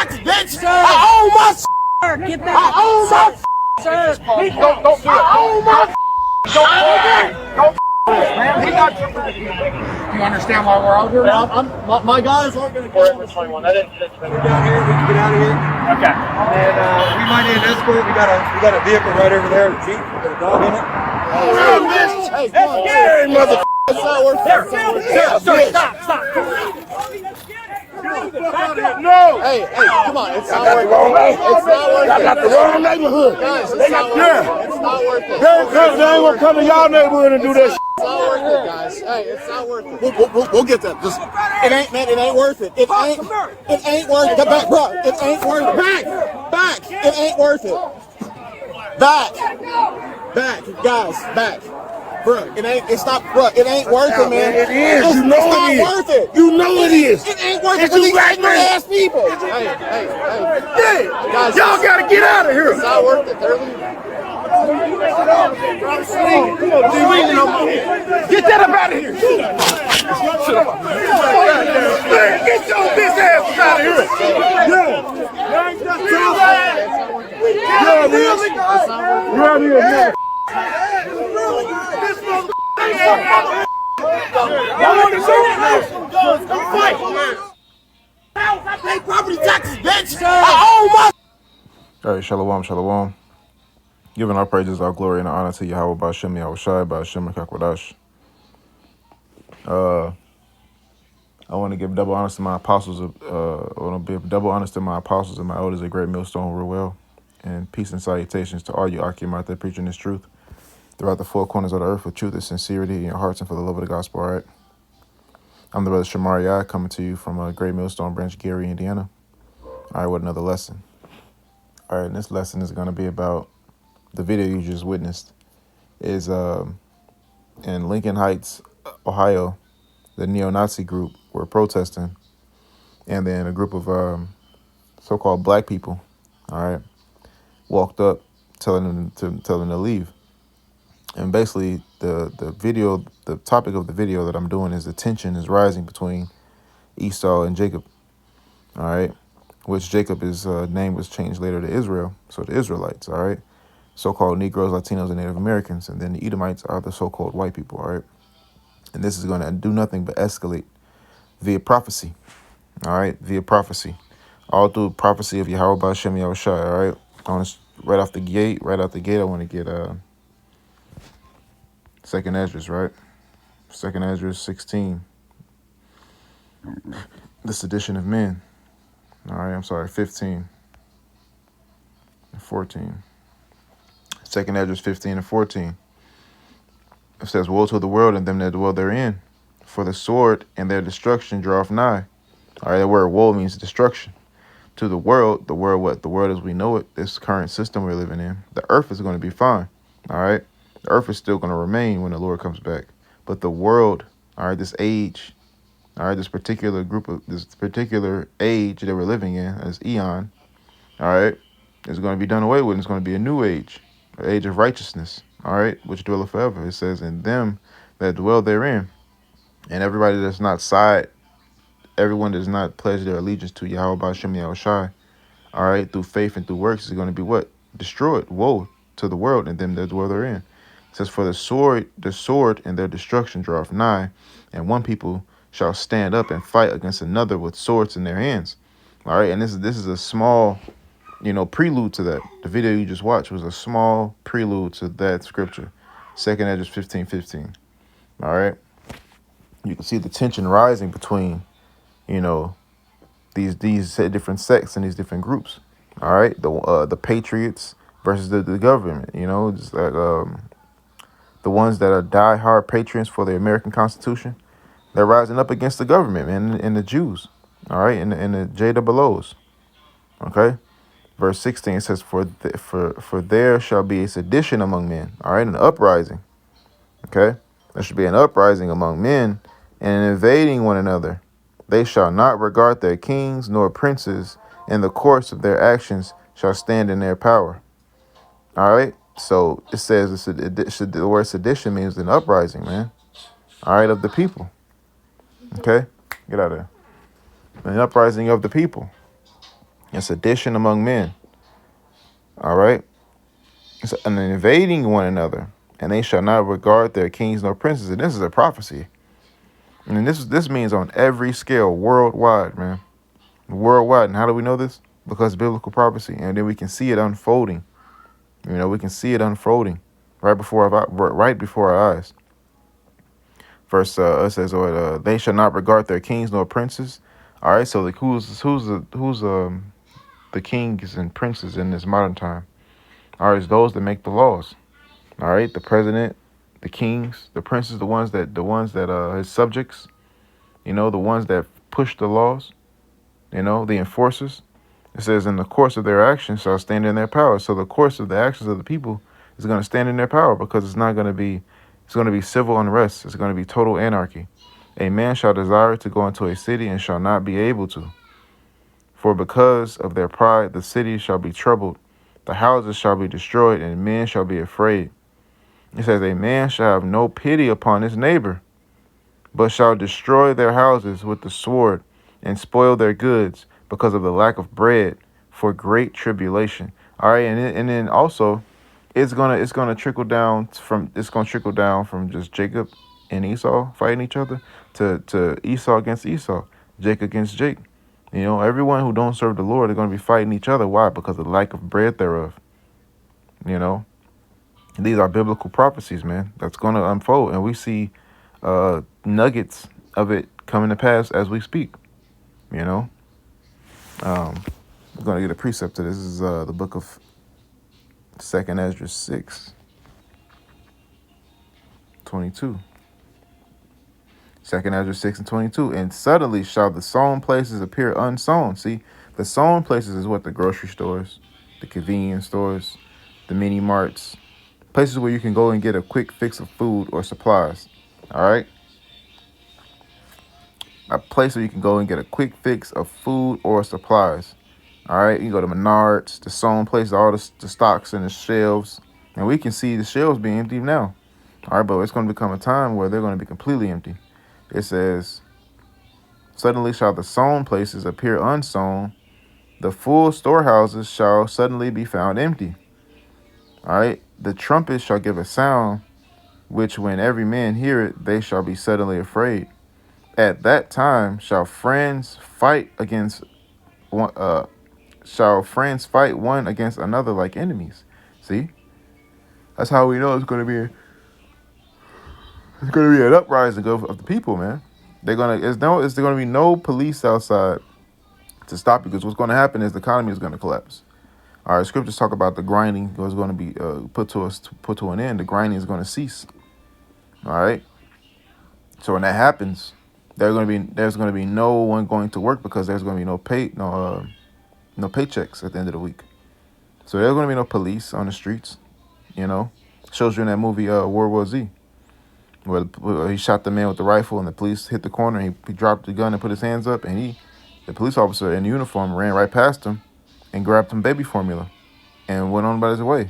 taxes, bitch. I own my Sir, get I back. own my Sir, Don't do it. I own my Don't man. He got you understand why we're out here? My guys aren't going to come. Forever 21. I didn't get down here. We can get out of here. Okay. And we might need an escort. We got a vehicle right over there. A Jeep with a dog in it. Hey, scary mother. It's not worth it. Sir, stop. No. Hey, come on. It's not worth it. It's not worth it. I got the wrong neighborhood. Guys, it's not worth it. They ain't gonna come to y'all neighborhood and do that. It's not worth it, guys. Hey, it's not worth it. We'll get that. Just it ain't worth it. It ain't worth it. Back, bro. It ain't worth it. Back. It ain't worth it. Back, guys, back. Bro, it ain't worth it, man. It is. It's not worth it. You know it is. It ain't worth it for these ignorant ass people. Hey. Guys, y'all gotta get out of here. It's not worth it. They're leaving. Get that up out of here. Get your bitch ass out of here. I pay property taxes, bitch. I own my. All right, shalom. Giving our praises, our glory, and honor to Yahweh Ba'Shem Yahushai Ba'Shem Kakwadash. I want to give double honors to my apostles. I want to give double honors to my apostles and my elders at Great Millstone Ruel, and peace and salutations to all you Akim out there preaching this truth throughout the four corners of the earth with truth and sincerity in your hearts and for the love of the gospel. All right. I'm the brother Shamari coming to you from Great Millstone Branch, Gary, Indiana. All right, what another lesson. All right, and this lesson is going to be about the video you just witnessed. Is in Lincoln Heights, Ohio, the neo-Nazi group were protesting, and then a group of so-called black people, all right, walked up telling them to leave. And basically the video, the topic of the video that I'm doing is the tension is rising between Esau and Jacob, all right, which Jacob, his name was changed later to Israel, so the Israelites, all right, so-called Negroes, Latinos, and Native Americans, and then the Edomites are the so-called white people, all right. And this is going to do nothing but escalate via prophecy, all right, all through prophecy of Yahweh Ba'Shem Yahushai, all right. I want to right out the gate, I want to get Second Esdras, right? Second Esdras 16, the sedition of men. All right, I'm sorry, 15 and 14. Second Esdras 15 and 14. It says, "Woe to the world and them that dwell therein, for the sword and their destruction draweth nigh." All right, that word woe means destruction. To the world what? The world as we know it, this current system we're living in, the earth is going to be fine. All right. The earth is still going to remain when the Lord comes back. But the world, all right, this age, all right, this particular age that we're living in, as eon, all right, is going to be done away with. It's going to be a new age, an age of righteousness, all right, which dwelleth forever. It says, "In them that dwell therein," and everybody that's not everyone does not pledge their allegiance to Yahweh Ba'Shem Yahushai, all right, through faith and through works, is going to be what? Destroyed. Woe to the world and them that dwell therein. It says, "For the sword and their destruction draweth nigh, and one people shall stand up and fight against another with swords in their hands." All right, and this is a small, prelude to that. The video you just watched was a small prelude to that scripture. Second Esdras 15:15. All right, you can see the tension rising between, these different sects and these different groups. All right, the patriots versus the government. Just like the ones that are diehard patriots for the American Constitution, they're rising up against the government, man, and the Jews. All right, and the JWOs. Okay, verse 16 says, "For there shall be a sedition among men." All right, an uprising. Okay, there should be an uprising among men, and invading one another. They shall not regard their kings nor princes, and the course of their actions shall stand in their power. All right. So it says the word sedition means an uprising, man. All right, of the people. Okay, get out of there. An uprising of the people. and sedition among men. All right. And invading one another, and they shall not regard their kings nor princes. And this is a prophecy. And this means on every scale, worldwide, man. Worldwide. And how do we know this? Because biblical prophecy. And then we can see it unfolding. We can see it unfolding right before our eyes. Verse it says, they shall not regard their kings nor princes. All right, so like who's the kings and princes in this modern time? All right, it's those that make the laws. All right, the president, the kings, the princes, the ones that his subjects, the ones that push the laws, the enforcers. It says, in the course of their actions shall stand in their power. So the course of the actions of the people is going to stand in their power, because it's going to be civil unrest. It's going to be total anarchy. A man shall desire to go into a city and shall not be able to. For because of their pride, the city shall be troubled. The houses shall be destroyed, and men shall be afraid. It says, a man shall have no pity upon his neighbor, but shall destroy their houses with the sword and spoil their goods because of the lack of bread for great tribulation. All right, and then also it's gonna trickle down from just Jacob and Esau fighting each other to Esau against Esau, Jake against Jake. Everyone who don't serve the Lord are going to be fighting each other. Why? Because of the lack of bread thereof. These are biblical prophecies, man. That's going to unfold, and we see nuggets of it coming to pass as we speak. We're going to get a precept to this. This is the book of 2nd Ezra 6:22. 2nd Ezra 6:22. And suddenly shall the sown places appear unsown. See, the sown places is what? The grocery stores, the convenience stores, the mini marts, places where you can go and get a quick fix of food or supplies. All right. A place where you can go and get a quick fix of food or supplies. All right. You go to Menards, the sown places, all the stocks and the shelves. And we can see the shelves being empty now. All right. But it's going to become a time where they're going to be completely empty. It says, suddenly shall the sown places appear unsown. The full storehouses shall suddenly be found empty. All right. The trumpet shall give a sound, which when every man hear it, they shall be suddenly afraid. At that time shall friends fight one against another like enemies. See? That's how we know it's going to be an uprising of the people, man. There's going to be no police outside to stop you, because what's going to happen is the economy is going to collapse. All right, scriptures talk about the grinding was going to be put to an end. The grinding is going to cease. All right. So when that happens, there's going to be no one going to work, because there's going to be no paychecks at the end of the week. So there's going to be no police on the streets. Shows you in that movie World War Z, where he shot the man with the rifle, and the police hit the corner, and he dropped the gun and put his hands up, and the police officer in uniform ran right past him and grabbed some baby formula and went on about his way.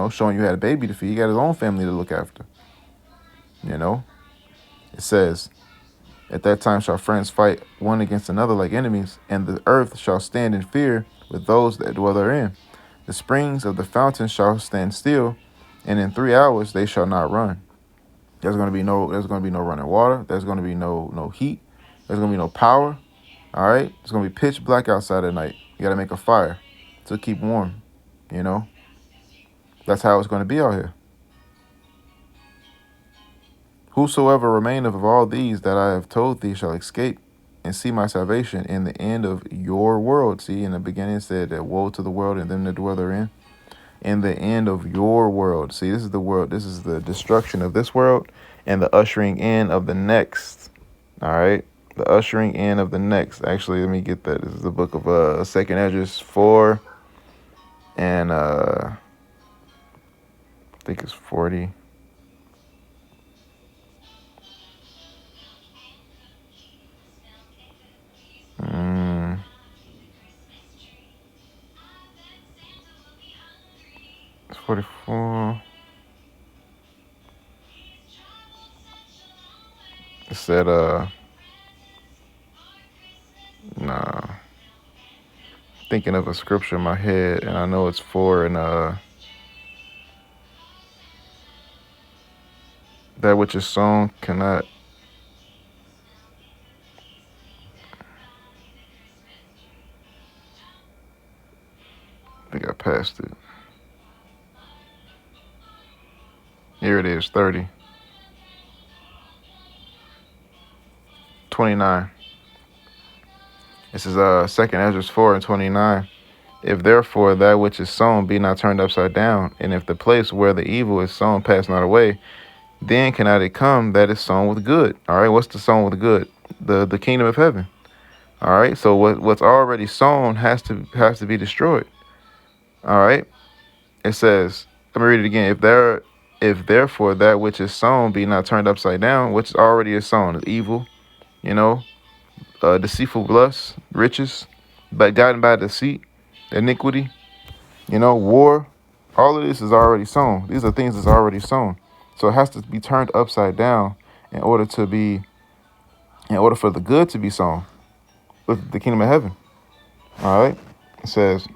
Showing you had a baby to feed. He got his own family to look after. It says, at that time shall friends fight one against another like enemies, and the earth shall stand in fear with those that dwell therein. The springs of the fountain shall stand still, and in 3 hours they shall not run. There's going to be no running water. There's going to be no heat. There's going to be no power. All right. It's going to be pitch black outside at night. You got to make a fire to keep warm. That's how it's going to be out here. Whosoever remaineth of all these that I have told thee shall escape and see my salvation in the end of your world. See, in the beginning it said that woe to the world and them that dwell therein. In the end of your world. See, this is the world. This is the destruction of this world and the ushering in of the next. All right. The ushering in of the next. Actually, let me get that. This is the book of 2nd Ezra 4 and I think it's 40. It's 44. It said, nah. thinking of a scripture in my head, and I know it's for that which is sown cannot. I think I passed it. Here it is, 30. 29. This is 2nd Ezra 4 and 29. If therefore that which is sown be not turned upside down, and if the place where the evil is sown pass not away, then cannot it come that is sown with good. All right, what's the sown with good? The kingdom of heaven. All right, so what's already sown has to be destroyed. All right, it says, let me read it again. If therefore that which is sown be not turned upside down, which already is sown is evil, deceitful lust, riches, but gotten by deceit, iniquity, war. All of this is already sown. These are things that's already sown. So it has to be turned upside down in order for the good to be sown with the kingdom of heaven. All right. It says,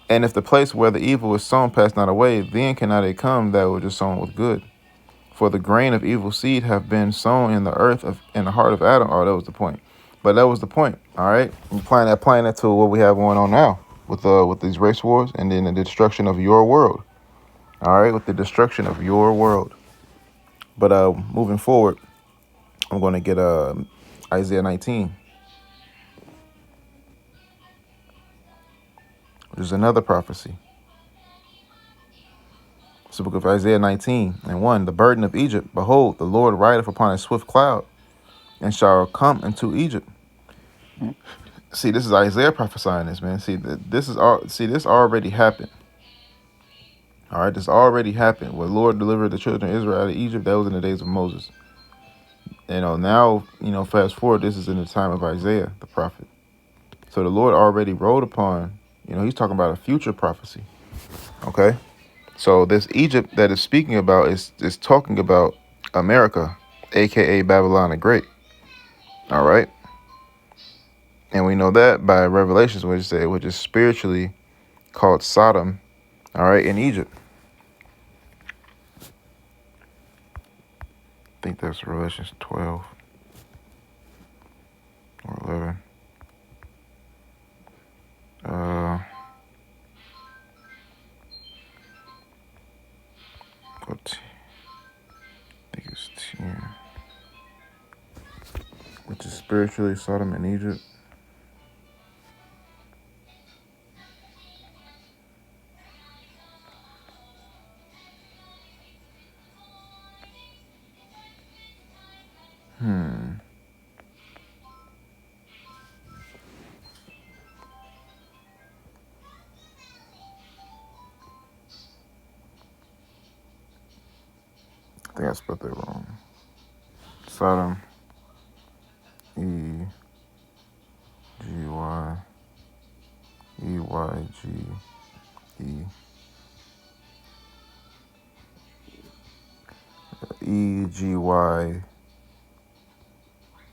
and if the place where the evil is sown pass not away, then cannot it come that which is sown with good. For the grain of evil seed have been sown in the earth in the heart of Adam. Oh, that was the point. But that was the point. All right. I'm applying that to what we have going on now with these race wars and then the destruction of your world. All right, with the destruction of your world. But moving forward, I'm going to get Isaiah 19. Which is another prophecy. It's the book of Isaiah 19 and 1. The burden of Egypt, behold, the Lord rideth upon a swift cloud, and shall come into Egypt. See, this is Isaiah prophesying this, man. See, this already happened. All right, this already happened. When the Lord delivered the children of Israel out of Egypt, that was in the days of Moses. Now, fast forward, this is in the time of Isaiah, the prophet. So the Lord already wrote upon, he's talking about a future prophecy. Okay? So this Egypt that is speaking about is talking about America, a.k.a. Babylon the Great. All right? And we know that by Revelations, which is spiritually called Sodom, all right, in Egypt. I think that's Revelations 12 or 11. I think it's 10. Which is spiritually Sodom in Egypt. I think I spelled that wrong. Sodom. E-G-Y. E-Y-G-E. E-G-Y.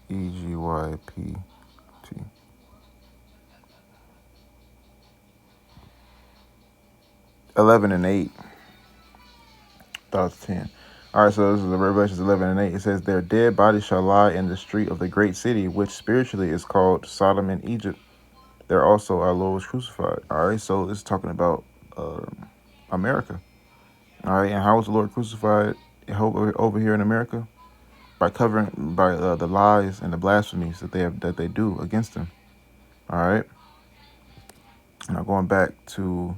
E-G-Y-P-T. Eleven and 8. Thought it was 10. All right, so this is the Revelations 11 and 8. It says, their dead bodies shall lie in the street of the great city, which spiritually is called Sodom and Egypt. There also our Lord was crucified. All right, so this is talking about America. All right, and how was the Lord crucified over here in America? By covering the lies and the blasphemies that they do against him. All right. Now going back to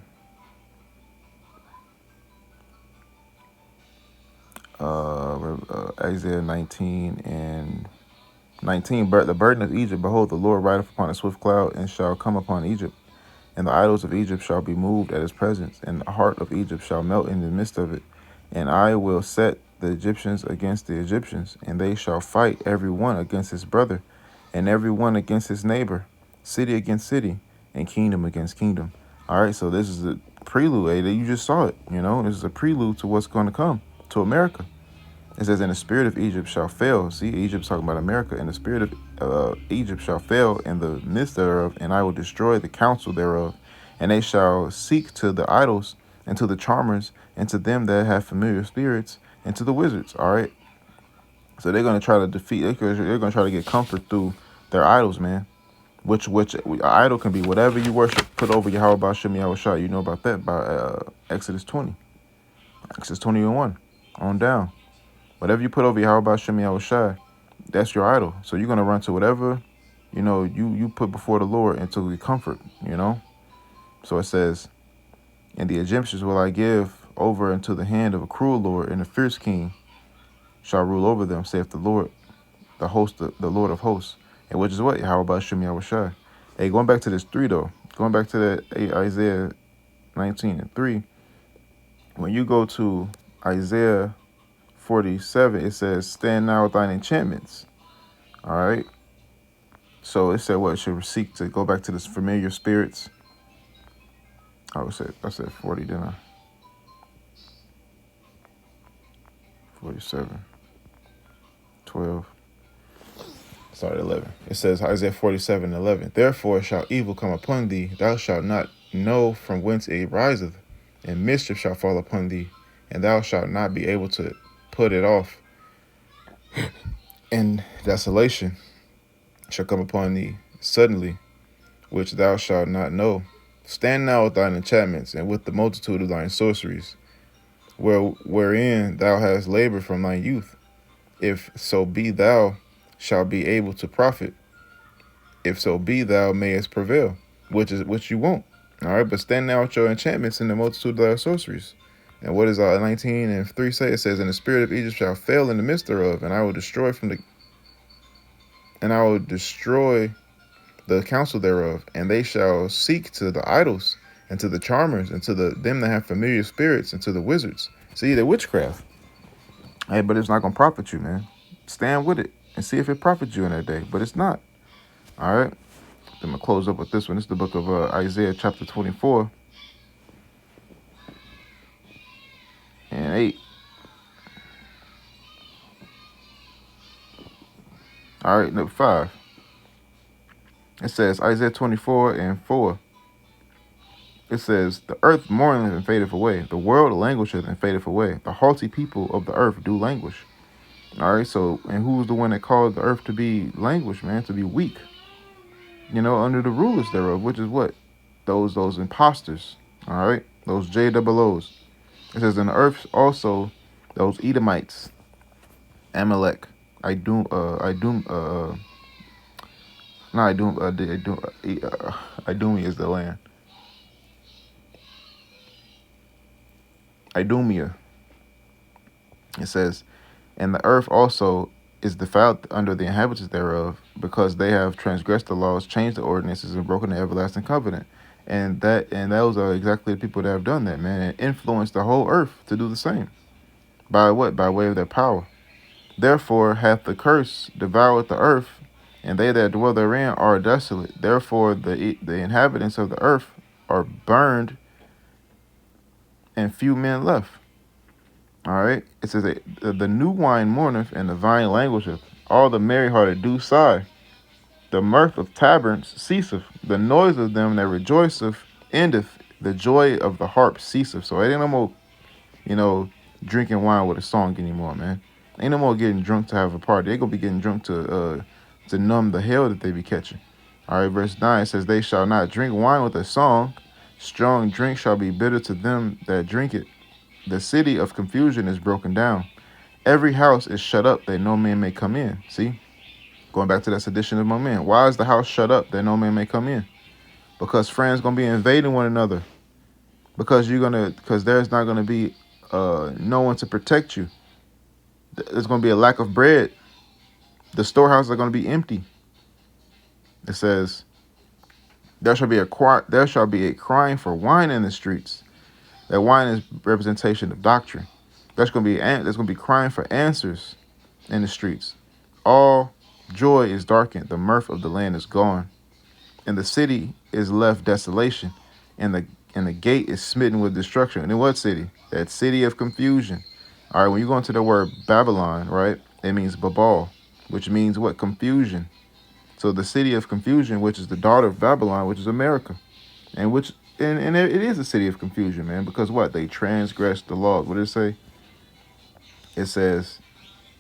Isaiah 19 and 19. The burden of Egypt, behold, the Lord rideth upon a swift cloud, and shall come upon Egypt. And the idols of Egypt shall be moved at his presence, and the heart of Egypt shall melt in the midst of it. And I will set the Egyptians against the Egyptians, and they shall fight every one against his brother, and every one against his neighbor, city against city, and kingdom against kingdom. All right, so this is a prelude, you just saw it, this is a prelude to what's going to come to America. It says, and the spirit of Egypt shall fail. See, Egypt's talking about America. And the spirit of Egypt shall fail in the midst thereof, and I will destroy the counsel thereof. And they shall seek to the idols, and to the charmers, and to them that have familiar spirits, and to the wizards. All right. So they're going to try to defeat, they're going to try to get comfort through their idols, man. Which an idol can be whatever you worship, put over Yahweh Shem Yahweh Shah. You know about that by Exodus 20. Exodus 20 and 1 on down. Whatever you put over Yahweh Shem Yahweh Shai, that's your idol. So you're going to run to whatever, you put before the Lord until we comfort, So it says, and the Egyptians will I give over into the hand of a cruel Lord, and a fierce king shall rule over them, saith the Lord, the Lord of hosts. And which is what? Yahweh Shem Yahweh Shai. Hey, going back to this 3 though, going back to that Isaiah 19 and 3, when you go to Isaiah 47, it says, stand now with thine enchantments. All right. So it said what? It should seek to go back to this familiar spirits. I said 40, didn't I? 47. 12. Sorry, 11. It says Isaiah 47, 11. Therefore shall evil come upon thee. Thou shalt not know from whence it riseth. And mischief shall fall upon thee. And thou shalt not be able to put it off. And desolation shall come upon thee suddenly, which thou shalt not know. Stand now with thine enchantments, and with the multitude of thine sorceries, wherein thou hast labored from thy youth. If so be thou shalt be able to profit, if so be thou mayest prevail, which you won't. All right, but stand now with your enchantments in the multitude of thy sorceries. And what does 19 and 3 say? It says, and the spirit of Egypt shall fail in the midst thereof, and I will destroy the counsel thereof, and they shall seek to the idols, and to the charmers, and to them that have familiar spirits, and to the wizards. See, the witchcraft. Hey, but it's not going to profit you, man. Stand with it and see if it profits you in that day, but it's not. All right. I'm going to close up with this one. This is the book of Isaiah chapter 24 and 8. All right, number 5. It says, Isaiah 24 and 4. It says, the earth mourneth and fadeth away. The world languisheth and fadeth away. The haughty people of the earth do languish. All right, so, and who was the one that called the earth to be languish, man, to be weak? Under the rulers thereof, which is what? Those imposters, all right? Those JOOs. It says, in the earth also, those Edomites, Amalek, Idumi is the land. Idumea. It says, and the earth also is defiled under the inhabitants thereof, because they have transgressed the laws, changed the ordinances, and broken the everlasting covenant. And those are exactly the people that have done that, man, and influenced the whole earth to do the same. By what? By way of their power. Therefore hath the curse devoured the earth, and they that dwell therein are desolate. Therefore the inhabitants of the earth are burned, and few men left. All right. It says, the new wine mourneth, and the vine languisheth. All the merry-hearted do sigh. The mirth of taverns ceaseth. The noise of them that rejoiceth endeth. The joy of the harp ceaseth. So it ain't no more, drinking wine with a song anymore, man. Ain't no more getting drunk to have a party. They gonna be getting drunk to numb the hell that they be catching. All right, verse 9 says, they shall not drink wine with a song. Strong drink shall be bitter to them that drink it. The city of confusion is broken down. Every house is shut up that no man may come in. See? Going back to that sedition of my man. Why is the house shut up that no man may come in? Because friends going to be invading one another. Because there's not going to be no one to protect you. There's going to be a lack of bread. The storehouses are going to be empty. It says, there shall be a crying for wine in the streets. That wine is representation of doctrine. There's going to be crying for answers in the streets. All joy is darkened. The mirth of the land is gone. And the city is left desolation. And the gate is smitten with destruction. And in what city? That city of confusion. All right, when you go into the word Babylon, right, it means Babal, which means what? Confusion. So the city of confusion, which is the daughter of Babylon, which is America, and it is a city of confusion, man, because what? They transgressed the laws. What did it say? It says,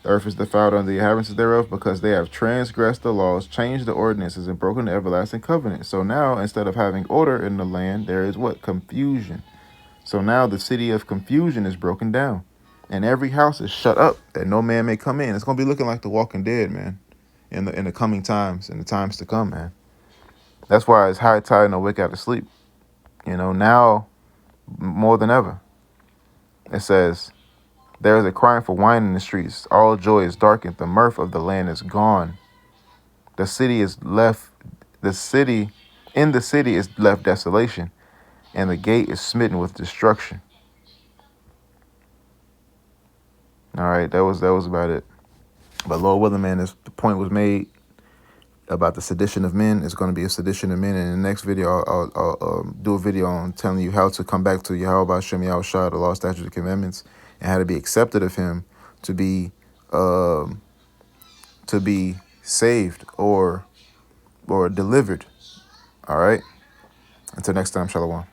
the earth is defiled under the inhabitants thereof, because they have transgressed the laws, changed the ordinances, and broken the everlasting covenant. So now, instead of having order in the land, there is what? Confusion. So now the city of confusion is broken down, and every house is shut up that no man may come in. It's gonna be looking like the Walking Dead, man, in the coming times, in the times to come, man. That's why it's high tide no wake out to sleep. You know, now more than ever. It says, there is a crying for wine in the streets. All joy is darkened. The mirth of the land is gone. The city is left. In the city is left desolation, and the gate is smitten with destruction. All right, that was about it. But Lord willing, man, the point was made about the sedition of men. It's going to be a sedition of men. And in the next video, I'll do a video on telling you how to come back to Yahweh Shem Yahushua, the law, statutes, and commandments, and how to be accepted of Him, to be saved or delivered. All right. Until next time, Shalom.